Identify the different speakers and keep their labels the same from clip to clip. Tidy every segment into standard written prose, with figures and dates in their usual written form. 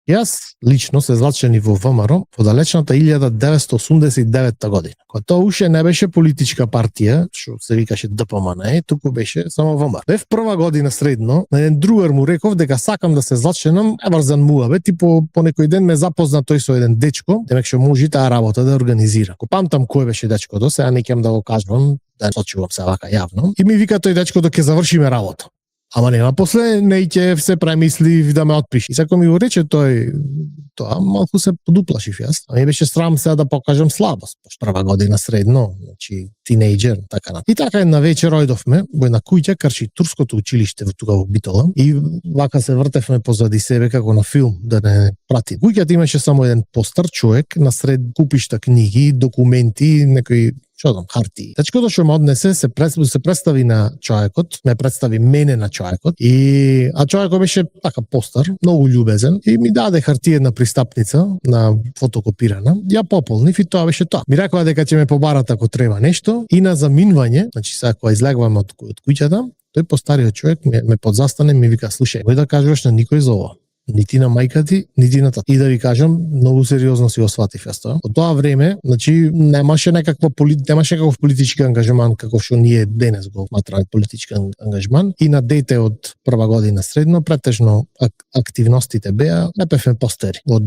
Speaker 1: Јас лично се злачен и во ВМРО во далечната 1989 година, кога тоа уште не беше политичка партија, што се викаше ДПМН, туку беше само ВМРО. Бев прва година средно, на еден другар му реков дека сакам да се злаченам, врзан муабет, и по некој ден ме запозна тој со еден дечко, демек што може таа работа да организира. Ко памтам кој беше дечкото, сега не ќе да го кажувам, да сочувам се вака јавно, и ми вика тој дечкото ќе завршиме работа. Ама нема после, не ќе се премислив да ме отпиши. И сако ми го рече тоа малку се подуплашив јас. А ми беше срам сега да покажам слабост. Прва година средно, значи тинејџер, така на. И така една вечер ојдовме во една куќа крши турското училиште во тука во Битола и вака се вртевме позади себе како на филм да не прати. Куќата имаше само еден постар човек насред купишта книги, документи, некои хартии. Дечкото што ме однесе се представи на човекот, ме представи мене на човекот а човекот беше така постар, многу љубезен и ми даде хартија на пристапница на фотокопирана. Ја пополнив и тоа беше тоа. Ми рекоа дека ќе ме побарат ако треба нешто и на заминување, значи сега кога излегуваме од куќата, тој постариот човек ме подзастане и ми вика: "Слушај, мој да кажуваш на никој за ова. Нити на мајка ти, нити на тата." И да ви кажам, многу сериозно си го сватив јас тоа. Од тоа време, значи немаше некаков политички ангажман како што ние денес го сметраме политички ангажман. И на дете од прва година средно, претежно активностите беа, лепевме постери. Од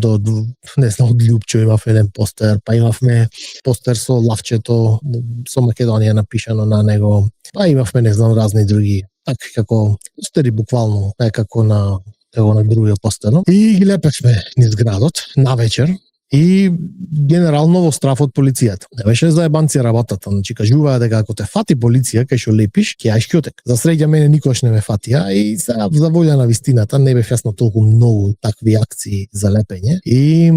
Speaker 1: Љупчо имав еден постер, па имавме постер со лавчето со Македонија напишано на него. Па имавме разни други, така како постери буквално, некако на другиот постело. И ги лепевме низ градот на вечер и генерално во страф од полицијата. Не беше заебанци работата, значи кажуваа дека ако те фати полиција кај што лепиш, ќе јаеш кјотек. За среќа мене никош не ме фатија и сега за волја на вистината не бев јас на толку многу такви акции за лепење и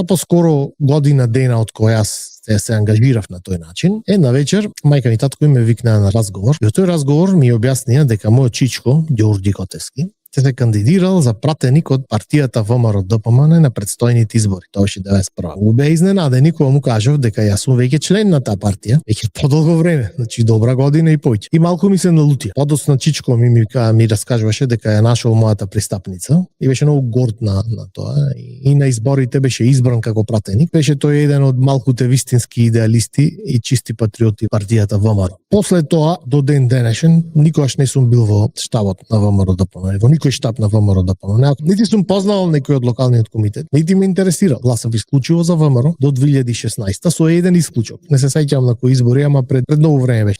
Speaker 1: поскоро година дена од која јас се ангажирав на тој начин. Една вечер мајка ми и татко ме викнаа на разговор и во тој разговор ми објаснија дека мојот чичко Ѓорѓи Котевски се кандидирал за пратеник од партијата ВМРО ДПМН на предстојните избори. Тоа беше 91. Му беа изненадени кога му кажав дека јас сум веќе член на таа партија, веќе подолго време, значи добра година и поќе. И малку ми се налутија. Подоцна чичко ми раскажуваше дека ја нашол мојата пристапница и беше многу горд на тоа и на изборите беше избран како пратеник. Беше тој еден од малкуте вистински идеалисти и чисти патриоти партијата ВМРО. После тоа до ден денешен никогаш не сум бил во штабот на ВМРО ДПМН. Кој штаб на ВМРО ДПМН. Нити сум познавал некој од локалниот комитет, нити ме интересира. Гласав исклучиво за ВМРО до 2016 со еден исклучок. Не се сеќавам на кои избори, ама пред многу време беше.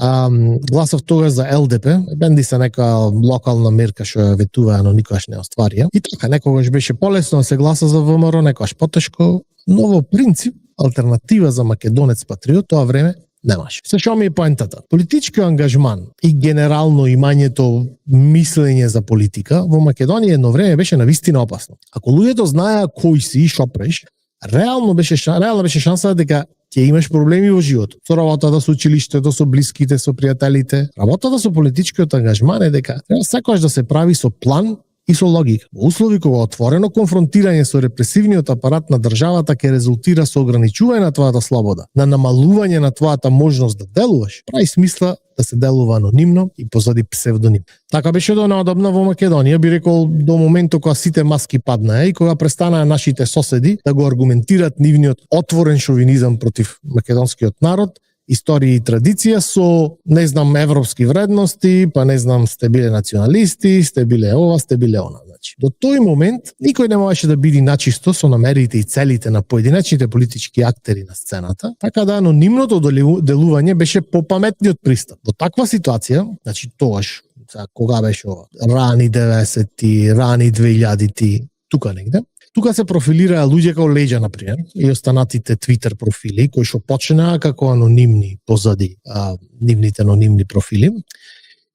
Speaker 1: Гласав тогаш за ЛДП, бенди се нека локална мерка што ја ветуваа, но никогаш не остварија. И така некогаш беше полесно да се гласа за ВМРО, некогаш потешко, но во принцип алтернатива за македонец патриот тоа време немаше. Се што ми е поентата? Политички ангажман и генерално имањето мислење за политика во Македонија едно време беше навистина опасно. Ако луѓето знаеа кој си и што преш, реално беше шанса дека ќе имаш проблеми во животот. Со работата, со училиштето, со блиските, со пријателите. Работата со политичкиот ангажман е дека треба секогаш да се прави со план и со логика. Во услови кога отворено конфронтирање со репресивниот апарат на државата ќе резултира со ограничување на твојата слобода, на намалување на твојата можност да делуваш, прави смисла да се делува анонимно и позади псевдоним. Така беше до неодамна во Македонија, би рекол до моментот кога сите маски паднаа и кога престанаа нашите соседи да го аргументираат нивниот отворен шовинизам против македонскиот народ, историја и традиција со, европски вредности, па сте биле националисти, сте биле ова, сте биле она. Значи, до тој момент никој не можеше да биде начисто со намерите и целите на поединечните политички актери на сцената, така да анонимното делување беше попаметниот пристап. Во таква ситуација, значи тогаш, кога беше ова, рани 90-ти, рани 2000-ти, тука негде, тука се профилираа луѓе како Леѓа, например, и останатите Twitter профили, кои што почнаа како анонимни позади нивните анонимни профили.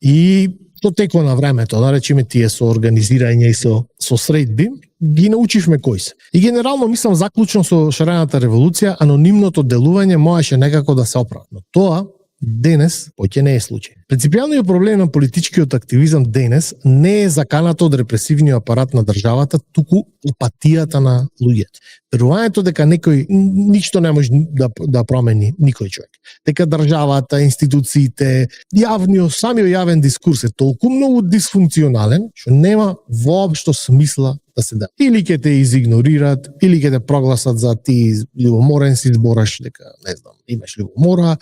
Speaker 1: И со текот на времето, да речеме тие со организирање и со средби, ги научивме кои се. И генерално мислам заклучно со шарената револуција, анонимното делување можеше некако да се оправи. Но тоа денес поќе не е случај. Принципијалниот проблем на политичкиот активизам денес не е заканата од репресивниот апарат на државата, туку апатијата на луѓето. Верувањето дека некој ништо не може да промени никој човек. Дека државата, институциите, самиот јавен дискурс е толку многу дисфункционален, што нема воопшто смисла да се да. Или ќе те изигнорират, или ќе те прогласат за ти љубоморен си, збораш дека, не знам, имаш љубомора,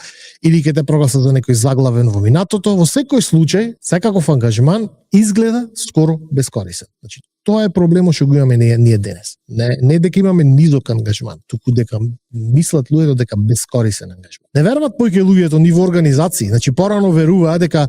Speaker 1: или ќе те прогласат за некој заглавен во минатото. Во секој случај, секаков ангажман изгледа скоро бескорисен. Значи, тоа е проблемот што го имаме ние денес. Не дека имаме низок ангажман, туку дека мислат луѓето дека бескорисен ангажман. Не веруваат повеќе луѓето ни во организации. Значи, порано веруваат дека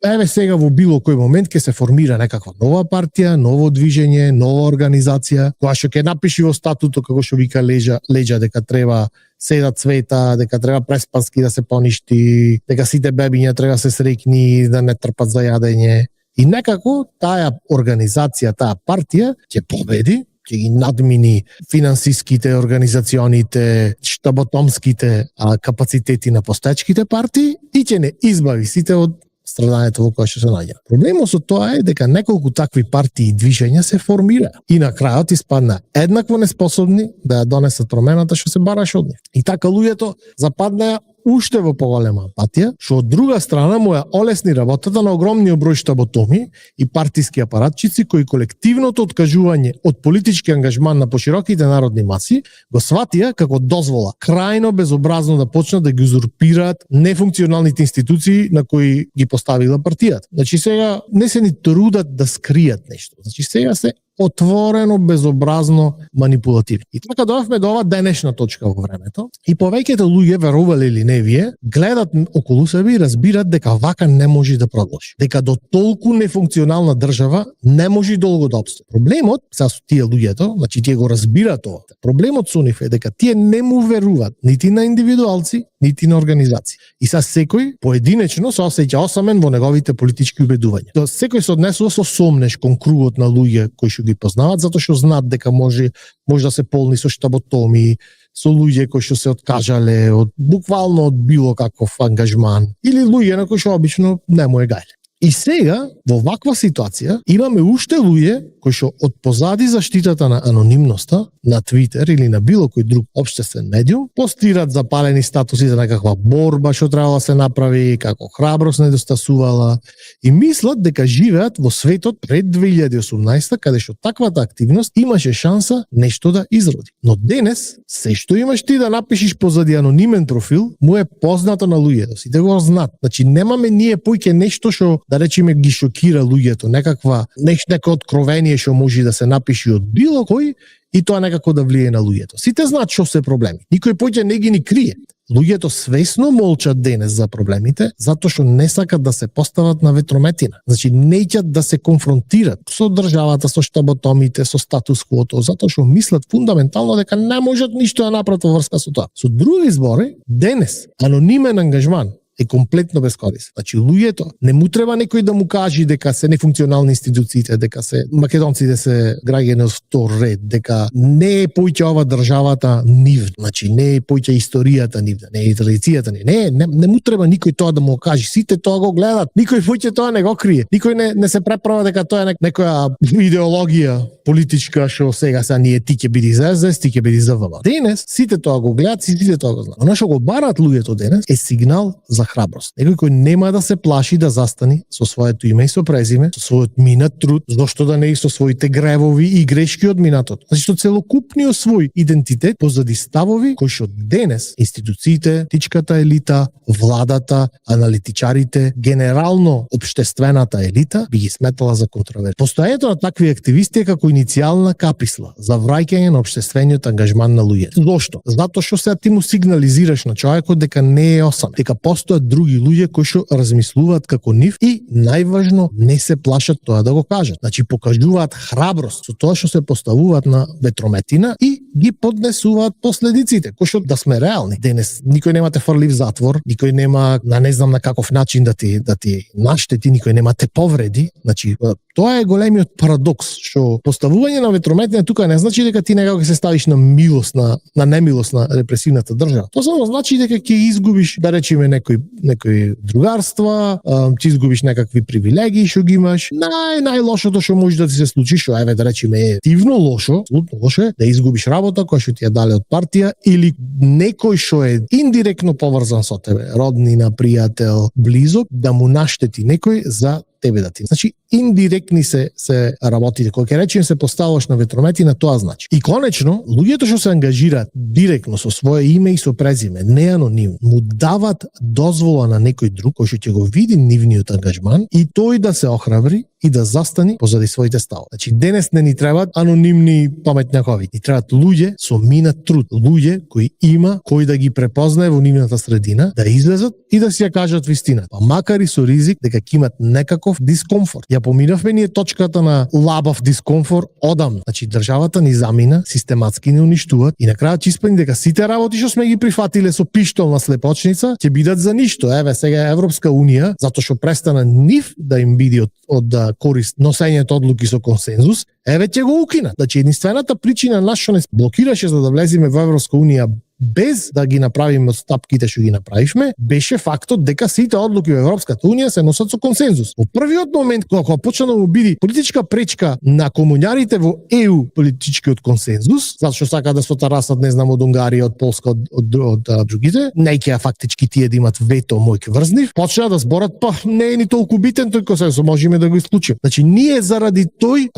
Speaker 1: еве сега во било кој момент ќе се формира некаква нова партија, ново движење, нова организација, која што ќе напиши во статутот како што вика леđа дека треба седат цвета, дека треба преспански да се поништи, дека сите бебиња треба се среќни, да не трпат за јадење. И некако таа организација, таа партија ќе победи, ќе ги надмини финансиските, организационите, штаботомските капацитети на постоечките партии и ќе не избави сите од страдањето во кое што се наѓа. Проблемот со тоа е дека неколку такви партии и движења се формира и на крајот испадна еднакво неспособни да ја донесат промената што се бараше од нив. И така луѓето западнаа уште во поголема апатија, што од друга страна му ја олесни работата на огромниот број штаботоми и партиски апаратчици кои колективното откажување од политички ангажман на пошироките народни маси го сватија како дозвола крајно безобразно да почнат да ги узурпираат нефункционалните институции на кои ги поставила партијата. Значи сега не се ни трудат да скријат нешто. Значи сега се отворено, безобразно, манипулативни. И така дојавме до ова денешна точка во времето и повеќето луѓе, верувале или не вие, гледат околу себе и разбират дека вака не може да продолжи. Дека до толку нефункционална држава не може долго да опстои. Проблемот со тие луѓето, значи тие го разбираат ова. Проблемот со нив е дека тие не му веруваат нити на индивидуалци, нити на организации. И са секој поединечно се осеќа осамен во неговите политички убедувања. Тоа секој се однесува со сомнеш кон кругот на луѓе кои што ги познаваат, затоа што знаат дека може да се полни со штаботоми, со луѓе кои што се откажале од буквално од било каков ангажман или луѓе на кои што обично не му е гајле. И сега, во ваква ситуација, имаме уште луѓе кои што од позади заштитата на анонимноста на Твитер или на било кој друг општествен медиум постират запалени статуси за некаква борба што требало да се направи, како храброст недостасувала и мислат дека живеат во светот пред 2018 каде што таквата активност имаше шанса нешто да изроди. Но денес, се што имаш ти да напишеш позади анонимен профил, му е познато на луѓето, сите го знаат. Значи немаме ние поиќе нешто што да речеме ги шокира луѓето, некој откровение што може да се напиши од било кој и тоа некако да влие на луѓето. Сите знаат што се проблеми. Никој поќе не ги ни крие. Луѓето свесно молчат денес за проблемите, затоа што не сакат да се постават на ветрометина. Значи, неќат да се конфронтират со државата, со штаботомите, со статус-квото, затоа што мислат фундаментално дека не можат ништо да направат во врска со тоа. Со други збори, денес анонимен ангажман е комплетно бескорисен. Значи, луѓето не му треба некој да му кажи дека се нефункционални институциите, дека се македонците се граѓани од втор ред, дека не е поиќе ова државата нивна, значи не е поиќе историјата нивна, не е традицијата нивна. Не му треба никој тоа да му каже. Сите тоа го гледат. Никој поиќе тоа не го крие. Никој не се преправа дека тоа е некоја идеологија политичка што сега ние ти ќе биди за СДС, ти ќе биди за ВМ. Денес сите тоа го гледаат, сите тоа го знаат. Оно што го бараат луѓето денес е сигнал за храброст. Некој кој нема да се плаши да застани со своето име и со презиме, со својот минат труд, зошто да не и со своите гревови и грешки од минатото. Значи со целокупниот свој идентитет позади ставови кои што денес институциите, политичката елита, владата, аналитичарите, генерално општествената елита би ги сметала за контроверзни. Постоењето на такви активисти е како иницијална каписла за враќање на општествениот ангажман на луѓето. Зошто? Затоа што сега ти му сигнализираш на човекот дека не е осам, дека постојат други луѓе кои што размислуваат како нив и најважно не се плашат тоа да го кажат. Значи покажуваат храброст со тоа што се поставуваат на ветрометина и ги поднесуваат последиците. Кој што да сме реални. Денес никој нема те фрли в затвор, никој нема не знам на каков начин да ти наштети, никој нема те повреди. Значи тоа е големиот парадокс што поставување на ветрометина тука не значи дека ти некако ќе се ставиш на милост на немилост на репресивната држава. Тоа само значи дека ќе изгубиш, да речеме, некои другарства, ќе изгубиш некакви привилегии што ги имаш. Најлошото што може да ти се случи, што еве да речеме е активно лошо, абсолютно лошо е да изгубиш работа која што ти ја дале од партија или некој што е индиректно поврзан со тебе, роднина, пријател, близок, да му наштети некој за тебе да ти. Значи индиректни се работите. Кога ќе речем се поставаш на ветрометина, тоа значи. И конечно, луѓето што се ангажираат директно со свое име и со презиме, не анонимно, му дават дозвола на некој друг кој што ќе го види нивниот ангажман и тој да се охрабри и да застани позади своите ставови. Значи денес не ни требаат анонимни паметњакови, ни требаат луѓе со минат труд, луѓе кои има кој да ги препознае во нивната средина, да излезат и да си ја кажат вистината. Па макар и со ризик дека ќе имат некаков дискомфорт. Ја поминавме ние точката на лабав дискомфорт одам. Значи државата ни замина, систематски ни уништуваат и на крајот ќе испадне дека сите работи што сме ги прифатиле со пиштол на слепочница ќе бидат за ништо. Еве сега Европска унија, затоа што престана нив да им биде од корист носењето одлуки со консензус, еве ќе го укинат. Значи единствената причина нас што не блокираше за да влеземе во Европска унија без да ги направиме стапките што ги направивме, беше фактот дека сите одлуки во Европската унија се носат со консензус. Во првиот момент кога почна да му биде политичка пречка на комуњарите во ЕУ политичкиот консензус, затоа што сака да се тарасат, не знам, од Унгарија, од Полска, од другите, неќеја фактички тие да имат вето мојк врзнив, почна да зборат, па не е ни толку битен тој консензус, можеме да го исклучиме. Значи ние заради тој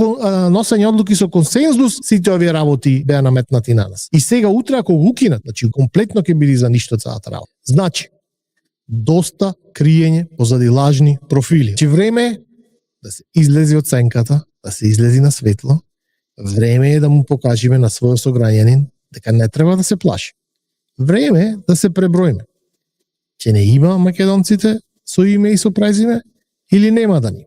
Speaker 1: носење одлуки со консензус сите овие работи беа наметнати на нас. И сега утре ако го укинат, значи комплетно ќе биде за ништо целата работа. Значи, доста криење позади лажни профили. Значи време е да се излези од сенката, да се излези на светло, време е да му покажеме на својот сограѓанин дека не треба да се плаши. Време е да се преброиме. Ќе не има македонците со име и со презиме или нема да ни?